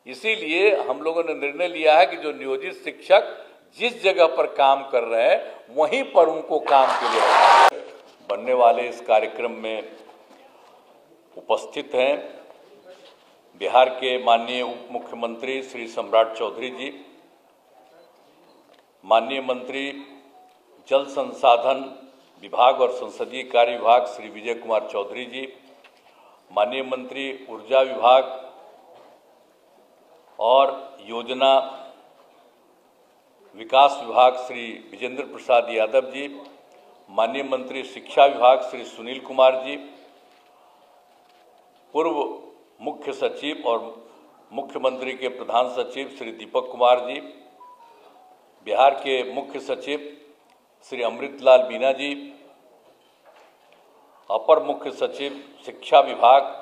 इसीलिए हम लोगों ने निर्णय लिया है कि जो नियोजित शिक्षक जिस जगह पर काम कर रहे हैं वहीं पर उनको काम के लिए बनने वाले इस कार्यक्रम में उपस्थित हैं बिहार के माननीय उप मुख्यमंत्री श्री सम्राट चौधरी जी, माननीय मंत्री जल संसाधन विभाग और संसदीय कार्य विभाग श्री विजय कुमार चौधरी जी, माननीय मंत्री ऊर्जा विभाग और योजना विकास विभाग श्री विजेंद्र प्रसाद यादव जी, माननीय मंत्री शिक्षा विभाग श्री सुनील कुमार जी, पूर्व मुख्य सचिव और मुख्यमंत्री के प्रधान सचिव श्री दीपक कुमार जी, बिहार के मुख्य सचिव श्री अमृतलाल मीना जी, अपर मुख्य सचिव शिक्षा विभाग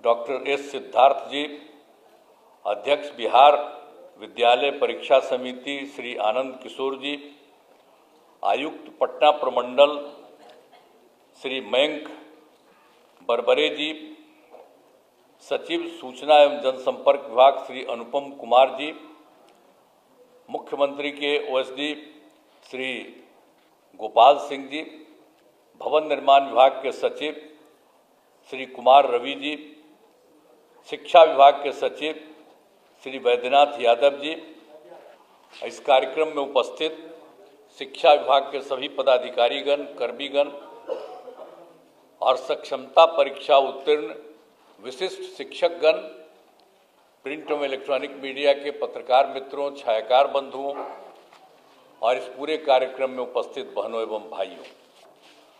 डॉक्टर एस सिद्धार्थ जी, अध्यक्ष बिहार विद्यालय परीक्षा समिति श्री आनंद किशोर जी, आयुक्त पटना प्रमंडल श्री मयंक बरबरे जी, सचिव सूचना एवं जनसंपर्क विभाग श्री अनुपम कुमार जी, मुख्यमंत्री के ओएसडी श्री गोपाल सिंह जी, भवन निर्माण विभाग के सचिव श्री कुमार रवि जी, शिक्षा विभाग के सचिव श्री वैद्यनाथ यादव जी, इस कार्यक्रम में उपस्थित शिक्षा विभाग के सभी पदाधिकारीगण, कर्मीगण और सक्षमता परीक्षा उत्तीर्ण विशिष्ट शिक्षकगण, प्रिंट एवं इलेक्ट्रॉनिक मीडिया के पत्रकार मित्रों, छायाकार बंधुओं और इस पूरे कार्यक्रम में उपस्थित बहनों एवं भाइयों,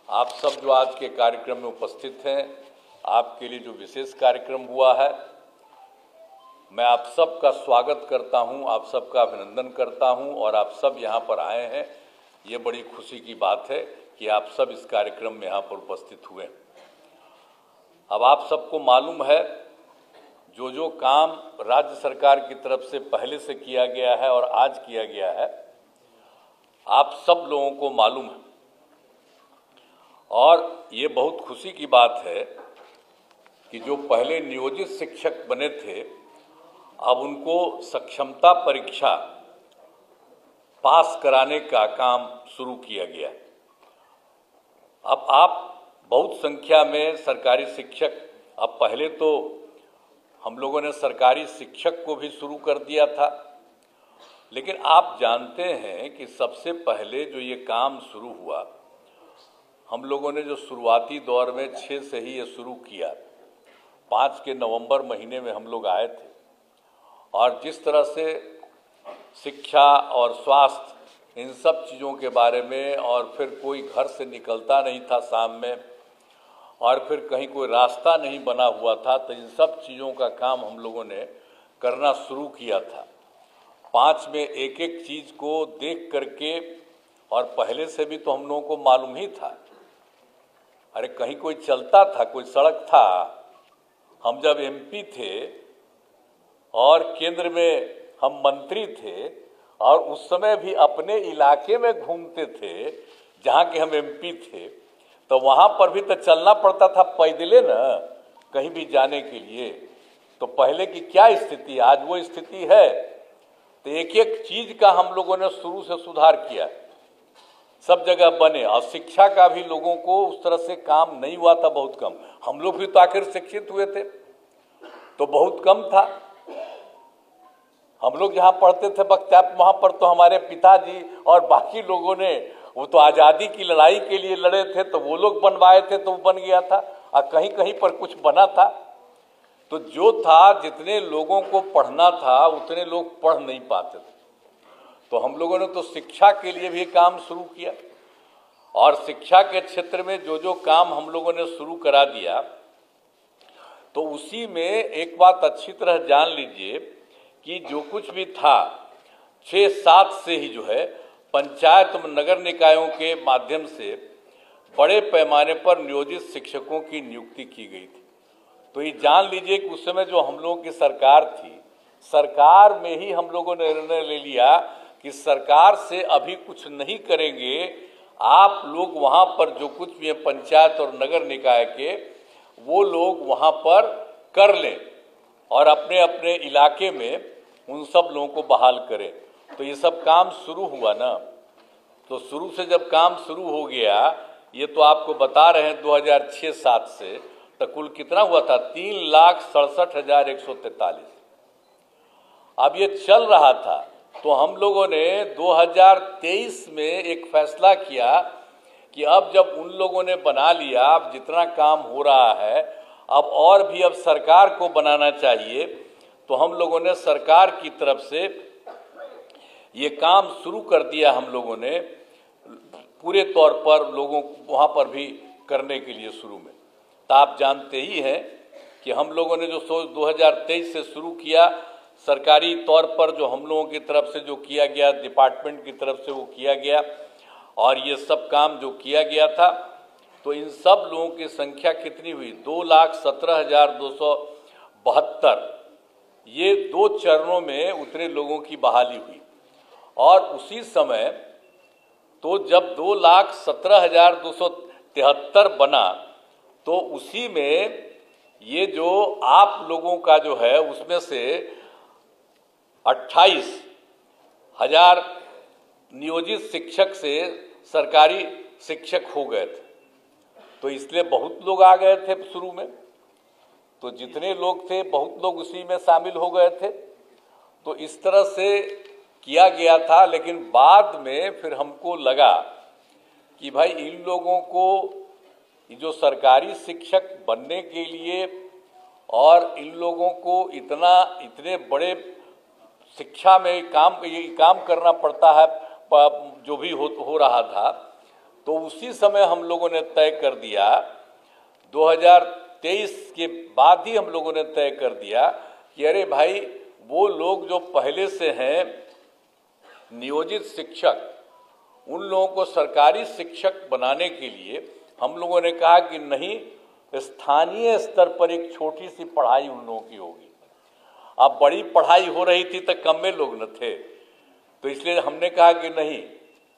आप सब जो आज के कार्यक्रम में उपस्थित हैं, आपके लिए जो विशेष कार्यक्रम हुआ है, मैं आप सब का स्वागत करता हूं, आप सब का अभिनंदन करता हूं और आप सब यहां पर आए हैं। ये बड़ी खुशी की बात है कि आप सब इस कार्यक्रम में यहां पर उपस्थित हुए। अब आप सबको मालूम है जो काम राज्य सरकार की तरफ से पहले से किया गया है और आज किया गया है, आप सब लोगों को मालूम है और ये बहुत खुशी की बात है कि जो पहले नियोजित शिक्षक बने थे, अब उनको सक्षमता परीक्षा पास कराने का काम शुरू किया गया। अब आप बहुत संख्या में सरकारी शिक्षक, अब पहले तो हम लोगों ने सरकारी शिक्षक को भी शुरू कर दिया था, लेकिन आप जानते हैं कि सबसे पहले जो ये काम शुरू हुआ, हम लोगों ने जो शुरुआती दौर में 6 से ही ये शुरू किया। 5 के नवंबर महीने में हम लोग आए थे और जिस तरह से शिक्षा और स्वास्थ्य इन सब चीज़ों के बारे में, और फिर कोई घर से निकलता नहीं था शाम में, और फिर कहीं कोई रास्ता नहीं बना हुआ था, तो इन सब चीज़ों का काम हम लोगों ने करना शुरू किया था। 5 में एक एक चीज़ को देख करके, और पहले से भी तो हम लोगों को मालूम ही था, अरे कहीं कोई चलता था, कोई सड़क था। हम जब एमपी थे और केंद्र में हम मंत्री थे और उस समय भी अपने इलाके में घूमते थे जहाँ के हम एमपी थे, तो वहाँ पर भी तो चलना पड़ता था पैदले ना, कहीं भी जाने के लिए। तो पहले की क्या स्थिति, आज वो स्थिति है। तो एक एक चीज़ का हम लोगों ने शुरू से सुधार किया, सब जगह बने। और शिक्षा का भी लोगों को उस तरह से काम नहीं हुआ था, बहुत कम। हम लोग भी तो आखिर शिक्षित हुए थे, तो बहुत कम था। हम लोग जहाँ पढ़ते थे बख्तियार, वहाँ पर तो हमारे पिताजी और बाकी लोगों ने, वो तो आज़ादी की लड़ाई के लिए लड़े थे, तो वो लोग बनवाए थे, तो वो बन गया था। और कहीं कहीं पर कुछ बना था। तो जो था, जितने लोगों को पढ़ना था उतने लोग पढ़ नहीं पाते थे। तो हम लोगों ने तो शिक्षा के लिए भी काम शुरू किया, और शिक्षा के क्षेत्र में जो काम हम लोगों ने शुरू करा दिया, तो उसी में एक बात अच्छी तरह जान लीजिए कि जो कुछ भी था 6-7 से ही जो है पंचायत व नगर निकायों के माध्यम से बड़े पैमाने पर नियोजित शिक्षकों की नियुक्ति की गई थी। तो ये जान लीजिए कि उस समय जो हम लोगों की सरकार थी, सरकार में ही हम लोगों ने निर्णय ले लिया कि सरकार से अभी कुछ नहीं करेंगे, आप लोग वहाँ पर जो कुछ भी है पंचायत और नगर निकाय के, वो लोग वहाँ पर कर लें। और अपने अपने इलाके में उन सब लोगों को बहाल करें। तो ये सब काम शुरू हुआ ना, तो शुरू से जब काम शुरू हो गया, ये तो आपको बता रहे हैं 2006-07 से, तो कुल कितना हुआ था? 3,67,143। अब ये चल रहा था, तो हम लोगों ने 2023 में एक फैसला किया कि अब जब उन लोगों ने बना लिया, अब जितना काम हो रहा है अब और भी अब सरकार को बनाना चाहिए, तो हम लोगों ने सरकार की तरफ से ये काम शुरू कर दिया। हम लोगों ने पूरे तौर पर लोगों को वहाँ पर भी करने के लिए शुरू में, तो आप जानते ही हैं कि हम लोगों ने जो 2023 से शुरू किया, सरकारी तौर पर जो हम लोगों की तरफ से जो किया गया, डिपार्टमेंट की तरफ से वो किया गया, और ये सब काम जो किया गया था, तो इन सब लोगों की संख्या कितनी हुई? 2,17,272। ये 2 चरणों में उतने लोगों की बहाली हुई। और उसी समय तो जब 2,17,273 बना, तो उसी में ये जो आप लोगों का जो है उसमें से 28,000 नियोजित शिक्षक से सरकारी शिक्षक हो गए थे। तो इसलिए बहुत लोग आ गए थे शुरू में, तो जितने लोग थे बहुत लोग उसी में शामिल हो गए थे। तो इस तरह से किया गया था, लेकिन बाद में फिर हमको लगा कि भाई इन लोगों को जो सरकारी शिक्षक बनने के लिए और इन लोगों को इतने बड़े शिक्षा में काम करना पड़ता है, जो भी हो रहा था, तो उसी समय हम लोगों ने तय कर दिया, 2023 के बाद ही हम लोगों ने तय कर दिया कि अरे भाई वो लोग जो पहले से हैं नियोजित शिक्षक, उन लोगों को सरकारी शिक्षक बनाने के लिए हम लोगों ने कहा कि नहीं, स्थानीय स्तर पर एक छोटी सी पढ़ाई उन लोगों की होगी। अब बड़ी पढ़ाई हो रही थी तो कम में लोग न थे, तो इसलिए हमने कहा कि नहीं,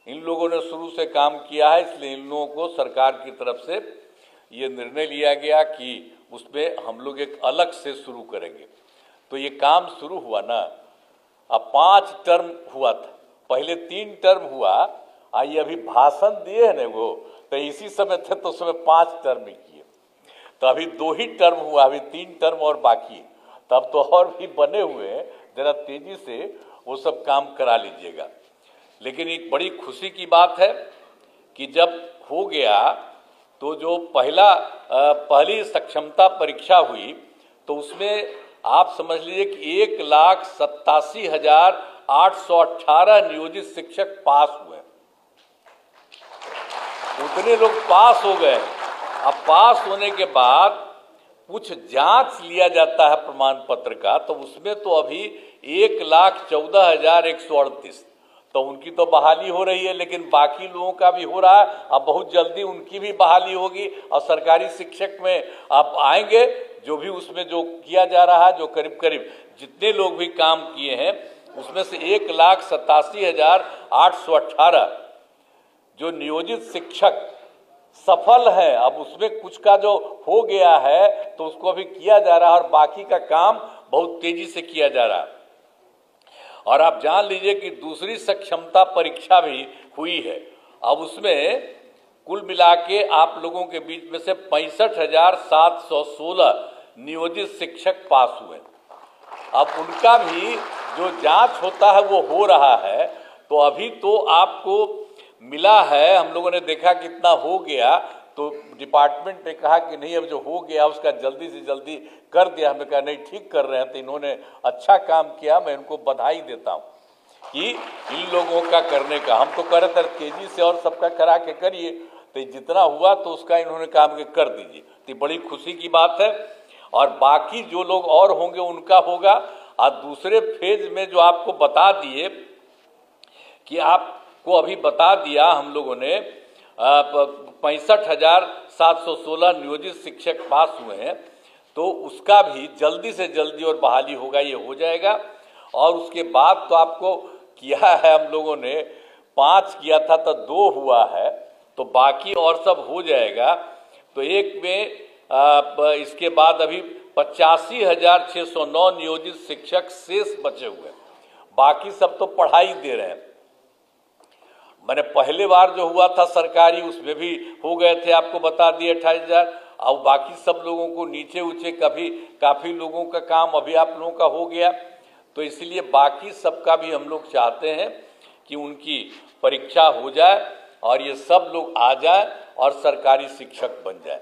इन लोगों ने शुरू से काम किया है, इसलिए इन लोगों को सरकार की तरफ से ये निर्णय लिया गया कि उसमें हम लोग एक अलग से शुरू करेंगे। तो ये काम शुरू हुआ ना, अब 5 टर्म हुआ था, पहले 3 टर्म हुआ, ये अभी भाषण दिए हैं ना वो, तो इसी समय थे तो उसमें 5 टर्म किए, तो अभी 2 ही टर्म हुआ, अभी 3 टर्म और बाकी, तब तो और भी बने हुए हैं, जरा तेजी से वो सब काम करा लीजिएगा। लेकिन एक बड़ी खुशी की बात है कि जब हो गया तो जो पहली सक्षमता परीक्षा हुई, तो उसमें आप समझ लीजिए कि 1,87,818 नियोजित शिक्षक पास हुए। उतने लोग पास हो गए। अब पास होने के बाद कुछ जांच लिया जाता है प्रमाण पत्र का, तो उसमें तो अभी 1,14,138, तो उनकी तो बहाली हो रही है, लेकिन बाकी लोगों का भी हो रहा है। अब बहुत जल्दी उनकी भी बहाली होगी, और सरकारी शिक्षक में आप आएंगे, जो भी उसमें जो किया जा रहा है, जो करीब करीब जितने लोग भी काम किए हैं, उसमें से 1,87,818 जो नियोजित शिक्षक सफल है। अब उसमें कुछ का जो हो गया है तो उसको अभी किया जा रहा है, और बाकी का काम बहुत तेजी से किया जा रहा है। और आप जान लीजिए कि दूसरी सक्षमता परीक्षा भी हुई है। अब उसमें कुल मिला के आप लोगों के बीच में से 65,716 नियोजित शिक्षक पास हुए। अब उनका भी जो जांच होता है वो हो रहा है, तो अभी तो आपको मिला है, हम लोगों ने देखा कितना हो गया, तो डिपार्टमेंट ने कहा कि नहीं, अब जो हो गया उसका जल्दी से जल्दी कर दिया। हमने कहा नहीं, ठीक कर रहे हैं, तो इन्होंने अच्छा काम किया, मैं इनको बधाई देता हूँ कि इन लोगों का करने का। हम तो कह रहे थे तेजी से और सबका करा के करिए, तो जितना हुआ तो उसका इन्होंने काम के कर दीजिए, तो बड़ी खुशी की बात है। और बाकी जो लोग और होंगे उनका होगा। और दूसरे फेज में जो आपको बता दिए कि आपको अभी बता दिया हम लोगों ने 65,716 नियोजित शिक्षक पास हुए हैं, तो उसका भी जल्दी से जल्दी और बहाली होगा, ये हो जाएगा। और उसके बाद तो आपको किया है हम लोगों ने 5 किया था तो 2 हुआ है, तो बाकी और सब हो जाएगा। तो एक में इसके बाद अभी 85,609 नियोजित शिक्षक शेष बचे हुए हैं, बाकी सब तो पढ़ाई दे रहे हैं। मैंने पहले बार जो हुआ था सरकारी, उसमें भी हो गए थे, आपको बता दिए 28,000। अब बाकी सब लोगों को नीचे ऊंचे काफ़ी लोगों का काम अभी आप लोगों का हो गया, तो इसलिए बाकी सबका भी हम लोग चाहते हैं कि उनकी परीक्षा हो जाए और ये सब लोग आ जाए और सरकारी शिक्षक बन जाए।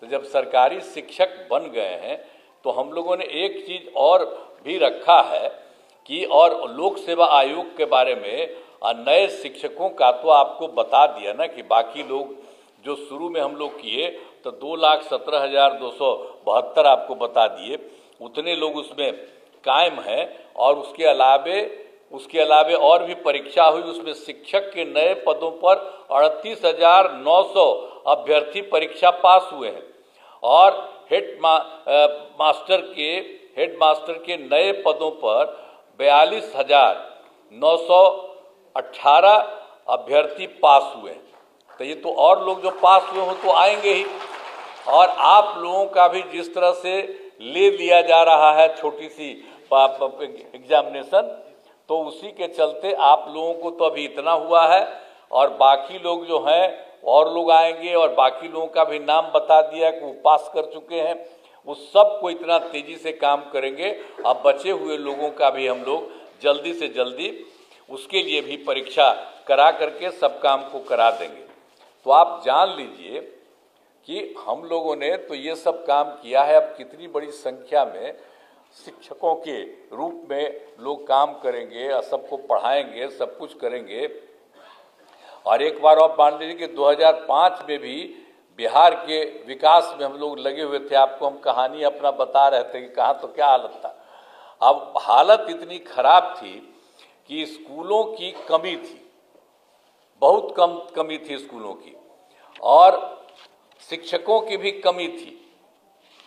तो जब सरकारी शिक्षक बन गए हैं तो हम लोगों ने एक चीज़ और भी रखा है कि, और लोक सेवा आयोग के बारे में नए शिक्षकों का तो आपको बता दिया ना कि बाकी लोग जो शुरू में हम लोग किए तो 2,17,272 आपको बता दिए, उतने लोग उसमें कायम हैं। और उसके अलावे और भी परीक्षा हुई, उसमें शिक्षक के नए पदों पर 38,900 अभ्यर्थी परीक्षा पास हुए हैं और हेड मास्टर के नए पदों पर 42,918 अभ्यर्थी पास हुए हैं। तो ये तो और लोग जो पास हुए हो तो आएंगे ही, और आप लोगों का भी जिस तरह से ले लिया जा रहा है छोटी सी एग्जामिनेशन, तो उसी के चलते आप लोगों को तो अभी इतना हुआ है, और बाकी लोग जो हैं और लोग आएंगे, और बाकी लोगों का भी नाम बता दिया कि वो पास कर चुके हैं, उस सब को इतना तेजी से काम करेंगे। अब बचे हुए लोगों का भी हम लोग जल्दी से जल्दी उसके लिए भी परीक्षा करा करके सब काम को करा देंगे। तो आप जान लीजिए कि हम लोगों ने तो ये सब काम किया है। अब कितनी बड़ी संख्या में शिक्षकों के रूप में लोग काम करेंगे और सबको पढ़ाएंगे, सब कुछ करेंगे। और एक बार और मान लीजिए कि 2005 में भी बिहार के विकास में हम लोग लगे हुए थे, आपको हम कहानी अपना बता रहे थे कि कहाँ तो क्या हालत था। अब हालत इतनी खराब थी कि स्कूलों की कमी थी, बहुत कमी थी स्कूलों की, और शिक्षकों की भी कमी थी।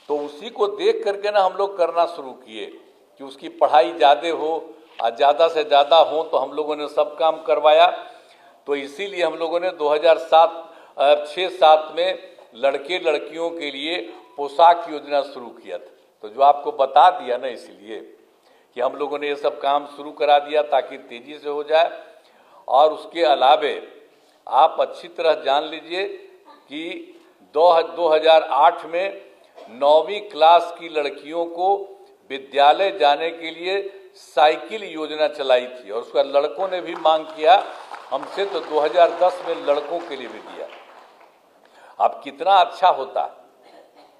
तो उसी को देख करके ना हम लोग करना शुरू किए कि उसकी पढ़ाई ज़्यादा हो और ज़्यादा से ज़्यादा हो, तो हम लोगों ने सब काम करवाया। तो इसीलिए हम लोगों ने 2006-07 में लड़के लड़कियों के लिए पोशाक योजना शुरू किया था। तो जो आपको बता दिया ना, इसलिए कि हम लोगों ने ये सब काम शुरू करा दिया ताकि तेज़ी से हो जाए। और उसके अलावे आप अच्छी तरह जान लीजिए कि 2008 में 9वीं क्लास की लड़कियों को विद्यालय जाने के लिए साइकिल योजना चलाई थी, और उसका लड़कों ने भी मांग किया हमसे, तो 2010 में लड़कों के लिए भी दिया। अब कितना अच्छा होता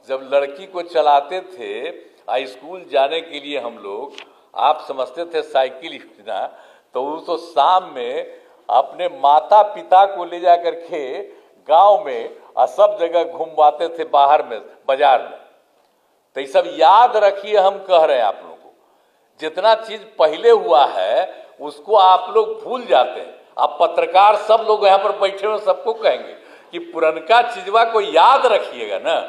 जब लड़की को चलाते थे स्कूल जाने के लिए हम लोग, आप समझते थे साइकिल योजना, तो वो शाम में अपने माता पिता को ले जा करके गांव में और सब जगह घुमवाते थे, बाहर में बाजार में। तो ये सब याद रखिए, हम कह रहे हैं आप लोगों को, जितना चीज पहले हुआ है उसको आप लोग भूल जाते हैं। आप पत्रकार सब लोग यहाँ पर बैठे हुए सबको कहेंगे कि पुरनका चीजवा को याद रखिएगा ना,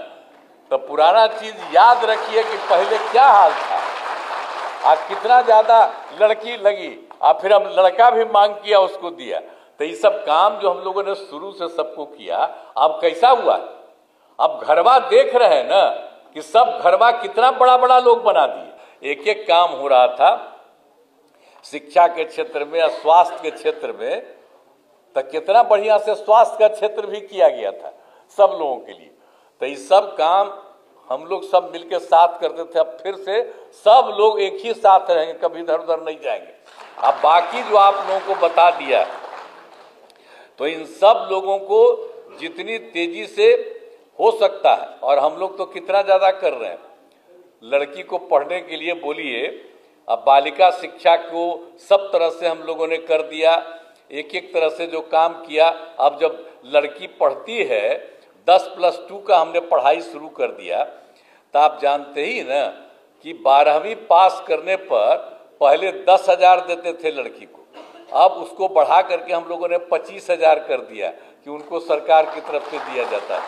तो पुराना चीज याद रखिए कि पहले क्या हाल था, आज कितना ज्यादा लड़की लगी, और फिर हम लड़का भी मांग किया, उसको दिया। तो ये सब काम जो हम लोगों ने शुरू से सबको किया, अब कैसा हुआ, अब घरवा देख रहे हैं ना कि सब घरवा कितना बड़ा बड़ा लोग बना दिए। एक एक काम हो रहा था शिक्षा के क्षेत्र में, स्वास्थ्य के क्षेत्र में, तो कितना बढ़िया से स्वास्थ्य का क्षेत्र भी किया गया था सब लोगों के लिए। तो ये सब काम हम लोग सब मिलकर साथ करते थे। अब फिर से सब लोग एक ही साथ रहेंगे, कभी इधर उधर नहीं जाएंगे। अब बाकी जो आप लोगों को बता दिया, तो इन सब लोगों को जितनी तेजी से हो सकता है, और हम लोग तो कितना ज़्यादा कर रहे हैं, लड़की को पढ़ने के लिए बोलिए, अब बालिका शिक्षा को सब तरह से हम लोगों ने कर दिया, एक एक तरह से जो काम किया। अब जब लड़की पढ़ती है 10+2 का हमने पढ़ाई शुरू कर दिया, तो आप जानते ही ना कि 12वीं पास करने पर पहले 10,000 देते थे लड़की को, अब उसको बढ़ा करके हम लोगों ने 25,000 कर दिया कि उनको सरकार की तरफ से दिया जाता है।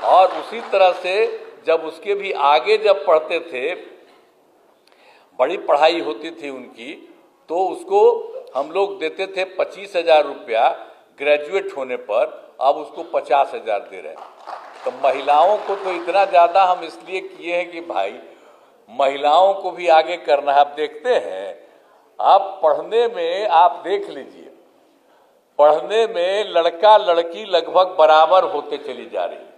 और उसी तरह से जब उसके भी आगे जब पढ़ते थे, बड़ी पढ़ाई होती थी उनकी, तो उसको हम लोग देते थे 25,000 रुपया ग्रेजुएट होने पर, अब उसको 50,000 दे रहे हैं। तो महिलाओं को तो इतना ज़्यादा हम इसलिए किए हैं कि भाई महिलाओं को भी आगे करना है। आप देखते हैं, आप पढ़ने में आप देख लीजिए, पढ़ने में लड़का लड़की लगभग बराबर होते चली जा रही है।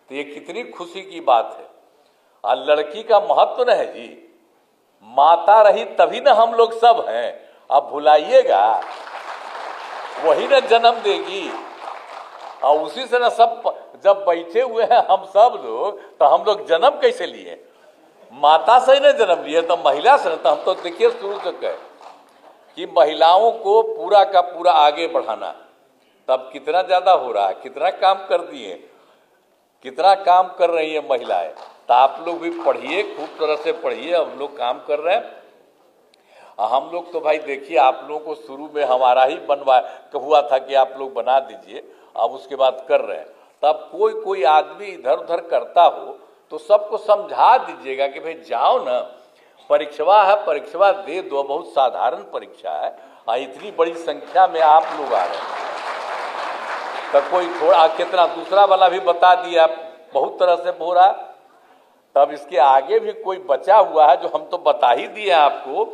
तो ये कितनी खुशी की बात है। और लड़की का महत्व न है जी, माता रही तभी ना हम लोग सब हैं। आप भुलाइएगा, वही ना जन्म देगी, और उसी से ना सब जब बैठे हुए हैं हम सब लोग, तो हम लोग जन्म कैसे लिए? माता से ही ना जन्म लिए, तो महिला से। तो हम तो देखिए शुरू से कहे कि महिलाओं को पूरा का पूरा आगे बढ़ाना, तब कितना ज्यादा हो रहा है, कितना काम कर दिए, कितना काम कर रही है महिलाएं। तो आप लोग भी पढ़िए, खूब तरह से पढ़िए। हम लोग काम कर रहे हैं। हम लोग तो भाई देखिए, आप लोगों को शुरू में हमारा ही हुआ था कि आप लोग बना दीजिए, अब उसके बाद कर रहे हैं। तब कोई आदमी इधर उधर करता हो तो सबको समझा दीजिएगा कि भाई जाओ ना, परीक्षा है, परीक्षा दे दो, बहुत साधारण परीक्षा है, और इतनी बड़ी संख्या में आप लोग आ रहे हैं। तो कोई थोड़ा कितना दूसरा वाला भी बता दिया, बहुत तरह से हो रहा। तब इसके आगे भी कोई बचा हुआ है जो हम तो बता ही दिए आपको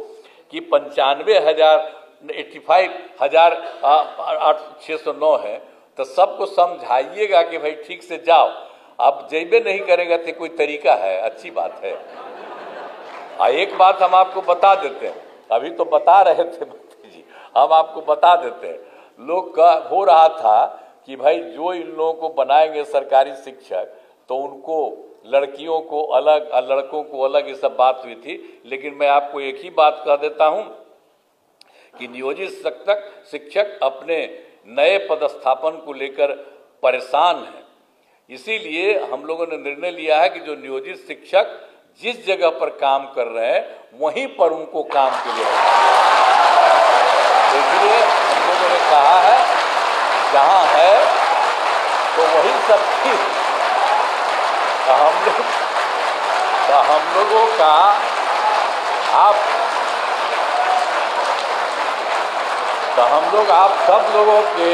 कि 95,609 है। तो सबको समझाइएगा कि भाई ठीक से जाओ। अब जैबे नहीं करेगा तो कोई तरीका है? अच्छी बात है। एक बात हम आपको बता देते हैं, अभी तो बता रहे थे जी, हम आपको बता देते हैं। लोग का हो रहा था कि भाई जो इन लोगों को बनाएंगे सरकारी शिक्षक, तो उनको लड़कियों को अलग और लड़कों को अलग, ये सब बात हुई थी। लेकिन मैं आपको एक ही बात कह देता हूं कि नियोजित शिक्षक अपने नए पदस्थापन को लेकर परेशान हैं। इसीलिए हम लोगों ने निर्णय लिया है कि जो नियोजित शिक्षक जिस जगह पर काम कर रहे हैं वहीं पर उनको काम के लिए तो इसलिए हम लोगों ने कहा है जहां है तो वही सब चीज। तो हम लोगों का हम लोग आप सब लोगों के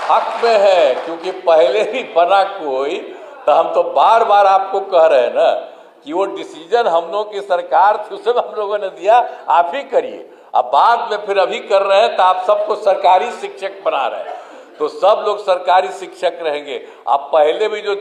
हक में है, क्योंकि पहले ही बना कोई। तो हम तो बार बार आपको कह रहे हैं ना कि वो डिसीजन हम लोगों की सरकार थी, उसे हम लोगों ने दिया, आप ही करिए। अब बाद में फिर अभी कर रहे हैं तो आप सबको सरकारी शिक्षक बना रहे हैं, तो सब लोग सरकारी शिक्षक रहेंगे। अब पहले भी जो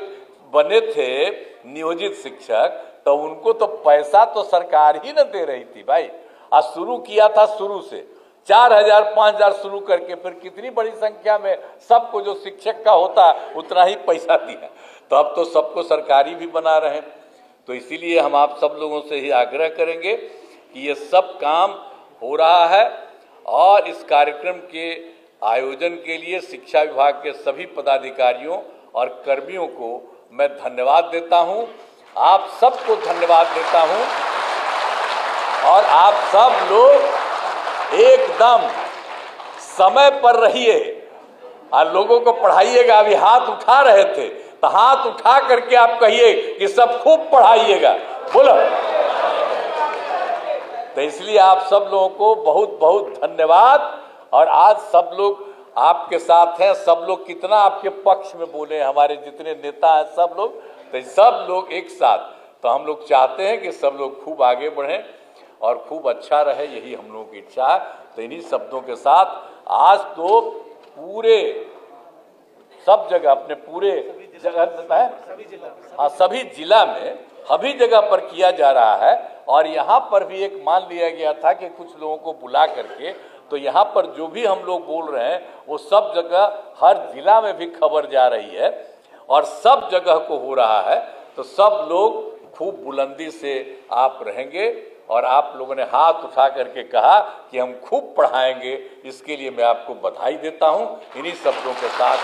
बने थे नियोजित शिक्षक, तो उनको तो पैसा तो सरकार ही न दे रही थी भाई। आज शुरू किया था, शुरू से 4,000 5,000 शुरू करके फिर कितनी बड़ी संख्या में सबको जो शिक्षक का होता उतना ही पैसा दिया। तो अब तो सबको सरकारी भी बना रहे हैं। तो इसीलिए हम आप सब लोगों से ही आग्रह करेंगे कि ये सब काम हो रहा है। और इस कार्यक्रम के आयोजन के लिए शिक्षा विभाग के सभी पदाधिकारियों और कर्मियों को मैं धन्यवाद देता हूं। आप सबको धन्यवाद देता हूं। और आप सब लोग एकदम समय पर रहिए और लोगों को पढ़ाइएगा। अभी हाथ उठा रहे थे, तो हाथ उठा करके आप कहिए कि सब खूब पढ़ाइएगा, बोलो। तो इसलिए आप सब लोगों को बहुत बहुत धन्यवाद। और आज सब लोग आपके साथ हैं, सब लोग कितना आपके पक्ष में बोले, हमारे जितने नेता हैं सब लोग, तो सब लोग एक साथ। तो हम लोग चाहते हैं कि सब लोग खूब आगे बढ़ें और खूब अच्छा रहे, यही हम लोगों की इच्छा है। तो इन्हीं शब्दों के साथ आज तो पूरे सब जगह, अपने पूरे जगह है, हाँ सभी जिला में सभी जगह पर किया जा रहा है। और यहाँ पर भी एक मान लिया गया था कि कुछ लोगों को बुला करके, तो यहाँ पर जो भी हम लोग बोल रहे हैं वो सब जगह हर जिला में भी खबर जा रही है और सब जगह को हो रहा है। तो सब लोग खूब बुलंदी से आप रहेंगे। और आप लोगों ने हाथ उठा करके कहा कि हम खूब पढ़ाएंगे, इसके लिए मैं आपको बधाई देता हूं। इन्हीं शब्दों के साथ